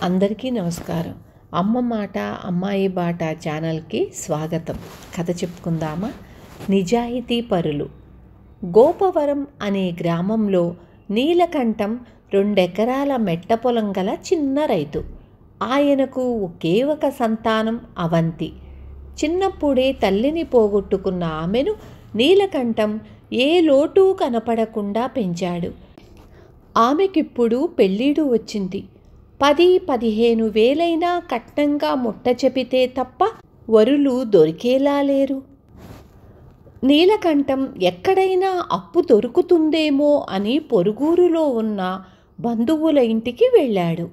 అందరికీ నమస్కారం. అమ్మ మాట అమ్మాయి బాట ఛానల్కి స్వాగతం. కథ చెప్పుకుందామా? నిజాయితీ పరులు. గోపవరం అనే గ్రామంలో నీలకంఠం 2 ఎకరాల మెట్ట పొలం గల చిన్న రైతు. ఆయనకు ఒకే ఒక సంతానం అవంతి. చిన్నప్పుడే తల్లిని పోగొట్టుకున్న ఆమెను నీలకంఠం ఏ లోటు కనపడకుండా పెంచాడు. ఆమెకిప్పుడు పెళ్ళీడు వచ్చింది. 10-15 వేలైనా కట్నంగా ముట్ట చెపితే తప్ప వరులు దొరికేలా లేరు. నీలకంఠం ఎక్కడైనా అప్పు దొరుకుతుందేమో అని పొరుగురులో ఉన్న బంధువుల ఇంటికి వెళ్ళాడు.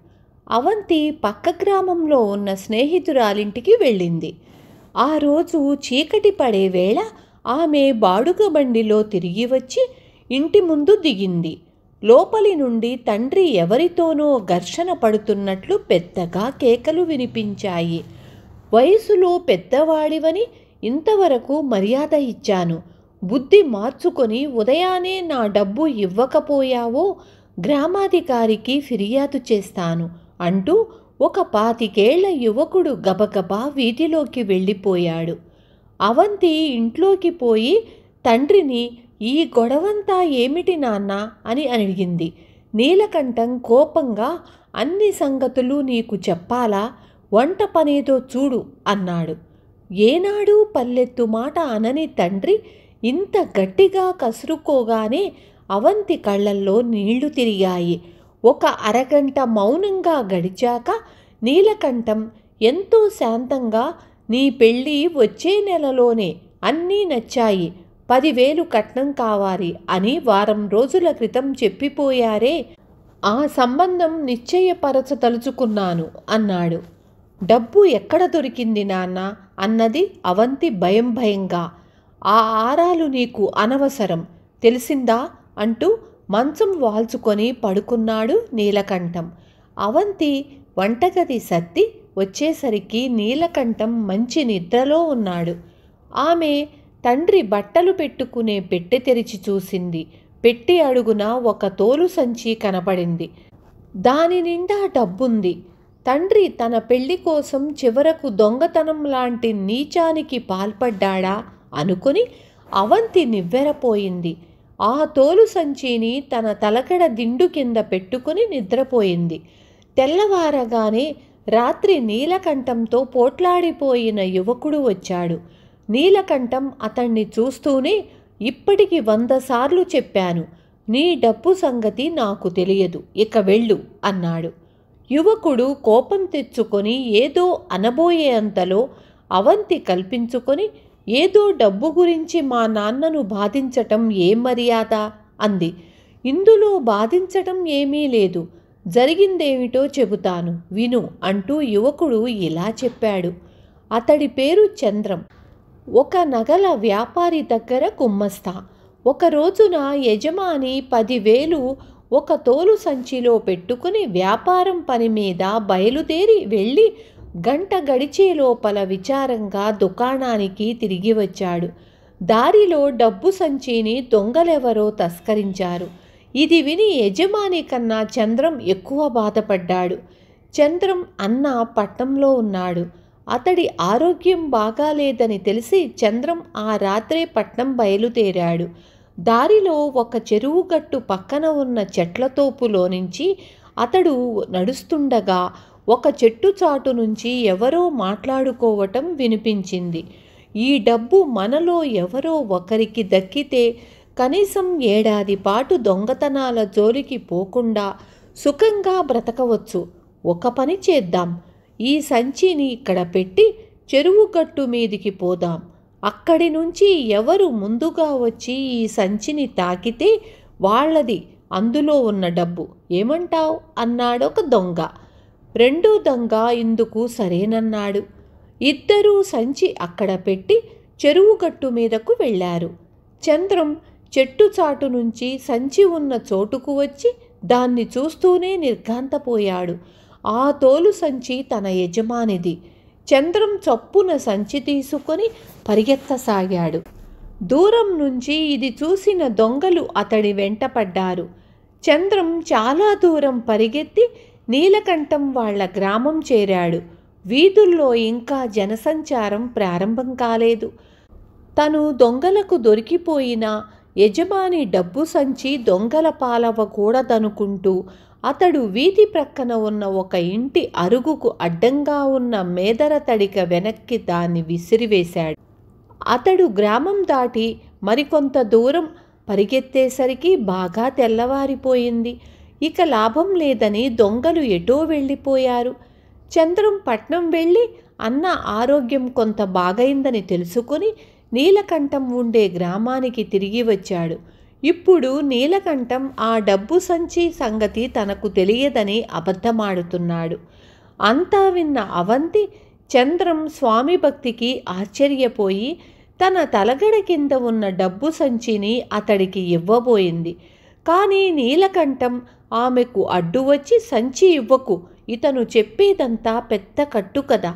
అవంతి పక్క గ్రామంలో ఉన్న స్నేహితురాలింటికి వెళ్ళింది. ఆ రోజు చీకటి పడే వేళ ఆమె బాడుగ బండిలో తిరిగి వచ్చి ఇంటి ముందు దిగింది. లోపలి నుండి తండ్రి ఎవరితోనో ఘర్షణ పడుతున్నట్లు పెద్దగా కేకలు వినిపించాయి. వయసులో పెద్దవాడివని ఇంతవరకు మర్యాద ఇచ్చాను. బుద్ధి మార్చుకొని ఉదయాన్నే నా డబ్బు ఇవ్వకపోయావో గ్రామాధికారికి ఫిర్యాదు చేస్తాను అంటూ ఒక 25 ఏళ్ల యువకుడు గబగబా వీధిలోకి వెళ్ళిపోయాడు. అవంతి ఇంట్లోకి పోయి తండ్రిని, ఈ గొడవంతా ఏమిటి నాన్న అని అడిగింది. నీలకంఠం కోపంగా, అన్ని సంగతులు నీకు చెప్పాలా? వంట పనేదో చూడు అన్నాడు. ఏనాడు పల్లెత్తు మాట అనని తండ్రి ఇంత గట్టిగా కసురుకోగానే అవంతి కళ్ళల్లో నీళ్లు తిరిగాయి. ఒక అరగంట మౌనంగా గడిచాక నీలకంఠం ఎంతో శాంతంగా, నీ పెళ్ళి వచ్చే నెలలోనే, అన్నీ నచ్చాయి, 10,000 కట్నం కావాలి అని వారం రోజుల క్రితం చెప్పిపోయారే, ఆ సంబంధం నిశ్చయపరచదలుచుకున్నాను అన్నాడు. డబ్బు ఎక్కడ దొరికింది నాన్న అన్నది అవంతి భయంగా. ఆ ఆరాలు నీకు అనవసరం, తెలిసిందా అంటూ మంచం వాల్చుకొని పడుకున్నాడు నీలకంఠం. అవంతి వంటగది సర్ది వచ్చేసరికి నీలకంఠం మంచి నిద్రలో ఉన్నాడు. ఆమె తండ్రి బట్టలు పెట్టుకునే పెట్టె తెరిచి చూసింది. పెట్టి అడుగున ఒక తోలు సంచి కనపడింది. దాని నిండా డబ్బుంది. తండ్రి తన పెళ్లి కోసం చివరకు దొంగతనం లాంటి నీచానికి పాల్పడ్డాడా అనుకుని అవంతి నివ్వెరపోయింది. ఆ తోలు సంచిని తన తలకడ దిండు కింద పెట్టుకుని నిద్రపోయింది. తెల్లవారగానే రాత్రి నీలకంఠంతో పోట్లాడిపోయిన యువకుడు వచ్చాడు. నీలకంఠం అతన్ని చూస్తూనే, ఇప్పటికి 100 సార్లు చెప్పాను, నీ డబ్బు సంగతి నాకు తెలియదు, ఇక వెళ్ళు అన్నాడు. యువకుడు కోపం తెచ్చుకొని ఏదో అనబోయే అంతలో అవంతి కల్పించుకొని, ఏదో డబ్బు గురించి మా నాన్నను బాధించటం ఏం మర్యాద అంది. ఇందులో బాధించటం ఏమీ లేదు, జరిగిందేమిటో చెబుతాను విను అంటూ యువకుడు ఇలా చెప్పాడు. అతడి పేరు చంద్రం. ఒక నగల వ్యాపారి దగ్గర గుమ్మస్తా. ఒక రోజున యజమాని 10,000 ఒక తోలు సంచిలో పెట్టుకుని వ్యాపారం పని మీద బయలుదేరి వెళ్ళి గంట గడిచే లోపల విచారంగా దుకాణానికి తిరిగి వచ్చాడు. దారిలో డబ్బు సంచిని దొంగలెవరో తస్కరించారు. ఇది విని యజమాని కన్నా చంద్రం ఎక్కువ బాధపడ్డాడు. చంద్రం అన్న పట్నంలో ఉన్నాడు. అతడి ఆరోగ్యం బాగాలేదని తెలిసి చంద్రం ఆ రాత్రే పట్నం బయలుదేరాడు. దారిలో ఒక చెరువుగట్టు పక్కన ఉన్న చెట్ల తోపులో నుంచి అతడు నడుస్తుండగా ఒక చెట్టు చాటు నుంచి ఎవరో మాట్లాడుకోవటం వినిపించింది. ఈ డబ్బు మనలో ఎవరో ఒకరికి దక్కితే కనీసం 1 ఏడాది పాటు దొంగతనాల జోలికి పోకుండా సుఖంగా బ్రతకవచ్చు. ఒక పని చేద్దాం, ఈ సంచిని ఇక్కడ పెట్టి చెరువు గట్టు మీదికి పోదాం. అక్కడి నుంచి ఎవరు ముందుగా వచ్చి ఈ సంచిని తాకితే వాళ్ళది అందులో ఉన్న డబ్బు, ఏమంటావ్ అన్నాడొక దొంగ. రెండో దొంగ ఇందుకు సరేనన్నాడు. ఇద్దరూ సంచి అక్కడ పెట్టి చెరువు గట్టు మీదకు వెళ్ళారు. చంద్రం చెట్టు చాటు నుంచి సంచి ఉన్న చోటుకు వచ్చి దాన్ని చూస్తూనే నిర్ఘాంతపోయాడు. ఆ తోలు సంచి తన యజమానిది. చంద్రం చప్పున సంచి తీసుకొని పరిగెత్తసాగాడు. దూరం నుంచి ఇది చూసిన దొంగలు అతడి వెంట పడ్డారు. చంద్రం చాలా దూరం పరిగెత్తి నీలకంఠం వాళ్ళ గ్రామం చేరాడు. వీధుల్లో ఇంకా జనసంచారం ప్రారంభం కాలేదు. తను దొంగలకు దొరికిపోయిన యజమాని డబ్బు సంచి దొంగల పాలవ్వకూడదనుకుంటూ అతడు వీధి ప్రక్కన ఉన్న ఒక ఇంటి అరుగుకు అడ్డంగా ఉన్న మేదర తడిక వెనక్కి దాన్ని విసిరివేశాడు. అతడు గ్రామం దాటి మరికొంత దూరం పరిగెత్తేసరికి బాగా తెల్లవారిపోయింది. ఇక లాభం లేదని దొంగలు ఎటో వెళ్ళిపోయారు. చంద్రం పట్నం వెళ్ళి అన్న ఆరోగ్యం కొంత బాగైందని తెలుసుకొని నీలకంఠం ఉండే గ్రామానికి తిరిగి వచ్చాడు. ఇప్పుడు నీలకంఠం ఆ డబ్బు సంచి సంగతి తనకు తెలియదని అబద్ధమాడుతున్నాడు. అంతా విన్న అవంతి చంద్రం స్వామి భక్తికి ఆశ్చర్యపోయి తన తలగడ కింద ఉన్న డబ్బు సంచిని అతడికి ఇవ్వబోయింది. కానీ నీలకంఠం ఆమెకు అడ్డు వచ్చి, సంచి ఇవ్వకు, ఇతను చెప్పేదంతా పెద్ద కట్టు కదా,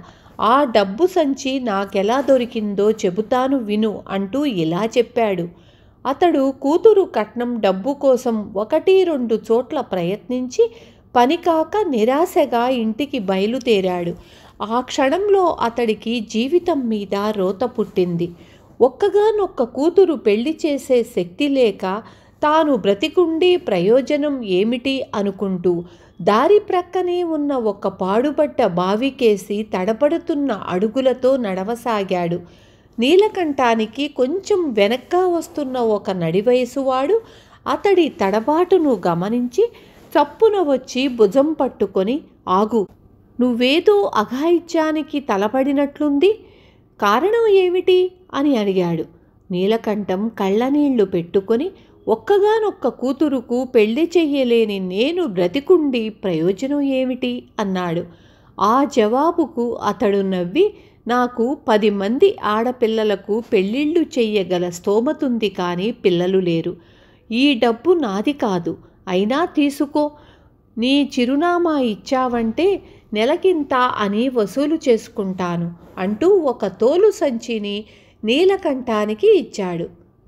ఆ డబ్బు సంచి నాకెలా దొరికిందో చెబుతాను విను అంటూ ఇలా చెప్పాడు. అతడు కూతురు కట్నం డబ్బు కోసం 1-2 చోట్ల ప్రయత్నించి పనికాక నిరాశగా ఇంటికి బయలుదేరాడు. ఆ క్షణంలో అతడికి జీవితం మీద రోత పుట్టింది. ఒక్కగానొక్క కూతురు పెళ్లి చేసే శక్తి లేక తాను బ్రతికుండి ప్రయోజనం ఏమిటి అనుకుంటూ దారి ప్రక్కనే ఉన్న ఒక పాడుబడ్డ బావికేసి తడబడుతున్న అడుగులతో నడవసాగాడు. నీలకంఠానికి కొంచెం వెనక్కా వస్తున్న ఒక నడివయసువాడు అతడి తడబాటును గమనించి చప్పున వచ్చి భుజం పట్టుకొని, ఆగు, నువ్వేదో అఘాయిత్యానికి తలపడినట్లుంది, కారణం ఏమిటి అని అడిగాడు. నీలకంఠం కళ్ళనీళ్లు పెట్టుకొని, ఒక్కగానొక్క కూతురుకు పెళ్లి చెయ్యలేని నేను బ్రతికుండి ప్రయోజనం ఏమిటి అన్నాడు. ఆ జవాబుకు అతడు నవ్వి, నాకు 10 మంది ఆడపిల్లలకు పెళ్ళిళ్ళు చెయ్యగల స్తోమతుంది కానీ పిల్లలు లేరు. ఈ డబ్బు నాది కాదు, అయినా తీసుకో, నీ చిరునామా ఇచ్చావంటే నెలకింత అని వసూలు చేసుకుంటాను అంటూ ఒక తోలు సంచిని నీలకంఠానికి ఇచ్చాడు.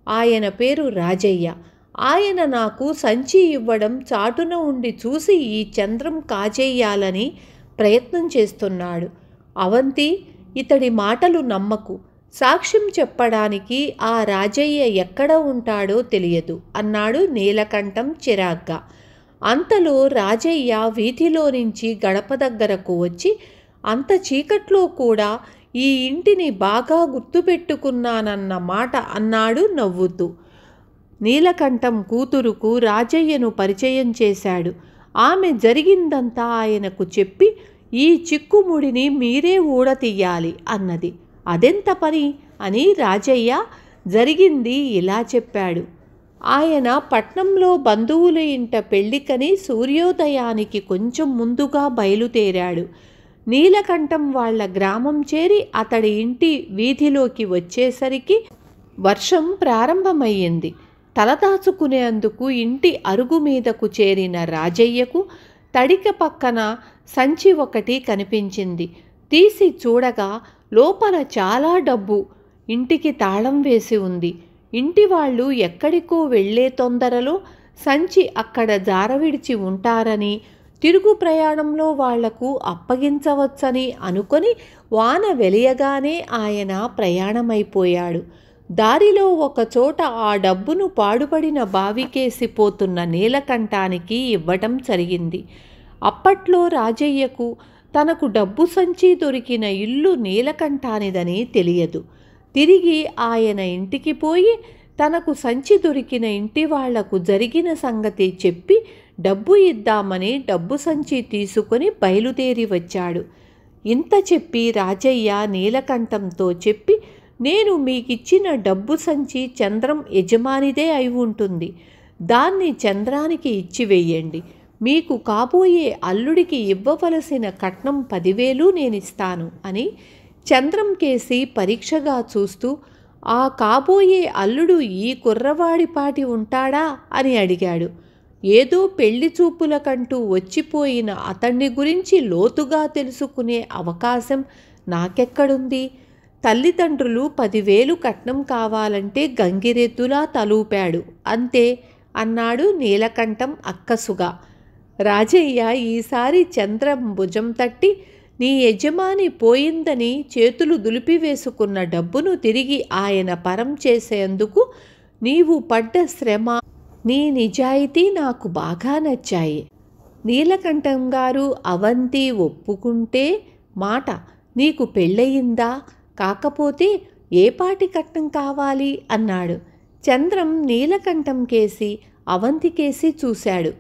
ఆయన పేరు రాజయ్య. ఆయన నాకు సంచి ఇవ్వడం చాటున ఉండి చూసి ఈ చంద్రం కాజేయాలని ప్రయత్నం చేస్తున్నాడు. అవంతి, ఇతడి మాటలు నమ్మకు, సాక్ష్యం చెప్పడానికి ఆ రాజయ్య ఎక్కడ ఉంటాడో తెలియదు అన్నాడు నీలకంఠం చిరాగ్గా. అంతలో రాజయ్య వీధిలో నుంచి గడప దగ్గరకు వచ్చి, అంత చీకట్లో కూడా ఈ ఇంటిని బాగా గుర్తుపెట్టుకున్నానన్న మాట అన్నాడు నవ్వుతూ. నీలకంఠం కూతురుకు రాజయ్యను పరిచయం చేశాడు. ఆమె జరిగిందంతా ఆయనకు చెప్పి, ఈ చిక్కుముడిని మీరే ఊడతీయాలి అన్నది. అదెంత పని అని రాజయ్య జరిగింది ఇలా చెప్పాడు. ఆయన పట్నంలో బంధువుల ఇంట పెళ్లికని సూర్యోదయానికి కొంచెం ముందుగా బయలుదేరాడు. నీలకంఠం వాళ్ళ గ్రామం చేరి అతడి ఇంటి వీధిలోకి వచ్చేసరికి వర్షం ప్రారంభమయ్యింది. తలదాచుకునేందుకు ఇంటి అరుగు మీదకు చేరిన రాజయ్యకు తడిక పక్కన సంచి ఒకటి కనిపించింది. తీసి చూడగా లోపల చాలా డబ్బు, ఇంటికి తాళం వేసి ఉంది. ఇంటి వాళ్ళు ఎక్కడికో వెళ్లే తొందరలో సంచి అక్కడ జారవిడిచి ఉంటారని, తిరుగు ప్రయాణంలో వాళ్లకు అప్పగించవచ్చని అనుకొని వాన వెలియగానే ఆయన ప్రయాణమైపోయాడు. దారిలో ఒకచోట ఆ డబ్బును పాడుపడిన బావికేసిపోతున్న నీలకంఠానికి ఇవ్వటం జరిగింది. అప్పట్లో రాజయ్యకు తనకు డబ్బు సంచి దొరికిన ఇల్లు నీలకంఠానిదని తెలియదు. తిరిగి ఆయన ఇంటికి పోయి తనకు సంచి దొరికిన ఇంటి వాళ్లకు జరిగిన సంగతి చెప్పి డబ్బు ఇద్దామని డబ్బు సంచి తీసుకొని బయలుదేరి వచ్చాడు. ఇంత చెప్పి రాజయ్య నీలకంఠంతో చెప్పి, నేను మీకిచ్చిన డబ్బు సంచి చంద్రం యజమానిదే అయి ఉంటుంది, దాన్ని చంద్రానికి ఇచ్చివేయండి, మీకు కాబోయే అల్లుడికి ఇవ్వవలసిన కట్నం 10,000 నేనిస్తాను అని చంద్రం కేసి పరీక్షగా చూస్తూ, ఆ కాబోయే అల్లుడు ఈ కుర్రవాడిపాటి ఉంటాడా అని అడిగాడు. ఏదో పెళ్లి చూపులకంటూ వచ్చిపోయిన అతన్ని గురించి లోతుగా తెలుసుకునే అవకాశం నాకెక్కడుంది? తల్లిదండ్రులు 10,000 కట్నం కావాలంటే గంగిరెద్దులా తలూపాడు అంతే అన్నాడు నీలకంఠం అక్కసుగా. రాజయ్య ఈసారి చంద్రం భుజం తట్టి, నీ యజమాని పోయిందని చేతులు దులిపివేసుకున్న డబ్బును తిరిగి ఆయన పరం చేసేందుకు నీవు పడ్డ శ్రమ, నీ నిజాయితీ నాకు బాగా నచ్చాయి. నీలకంఠం గారు అవంతి ఒప్పుకుంటే మాట, నీకు పెళ్ళయిందా? కాకపోతే ఏపాటి కట్నం కావాలి అన్నాడు. చంద్రం నీలకంఠం కేసి అవంతికేసి చూశాడు.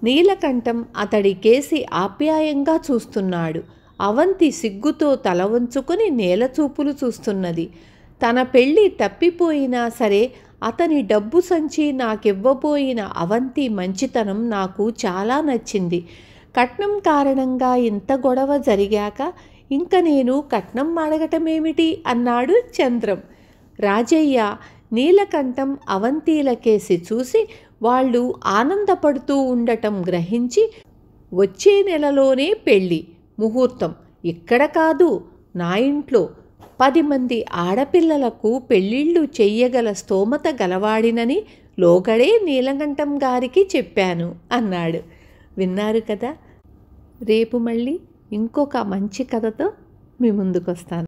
నీలకంఠం అతడి కేసి ఆప్యాయంగా చూస్తున్నాడు. అవంతి సిగ్గుతో తల వంచుకొని నేలచూపులు చూస్తున్నది. తన పెళ్ళి తప్పిపోయినా సరే అతని డబ్బు సంచి నాకివ్వబోయిన అవంతి మంచితనం నాకు చాలా నచ్చింది. కట్నం కారణంగా ఇంత గొడవ జరిగాక ఇంక నేను కట్నం అడగటమేమిటి అన్నాడు చంద్రం. రాజయ్య నీలకంఠం అవంతిల కేసి చూసి వాళ్ళు ఆనందపడుతూ ఉండటం గ్రహించి, వచ్చే నెలలోనే పెళ్ళి ముహూర్తం, ఇక్కడ కాదు నా ఇంట్లో, 10 మంది ఆడపిల్లలకు పెళ్ళిళ్ళు చెయ్యగల స్తోమత గలవాడినని లోగడే నీలకంఠం గారికి చెప్పాను అన్నాడు. విన్నారు కదా. రేపు మళ్ళీ ఇంకొక మంచి కథతో మీ ముందుకు వస్తాను.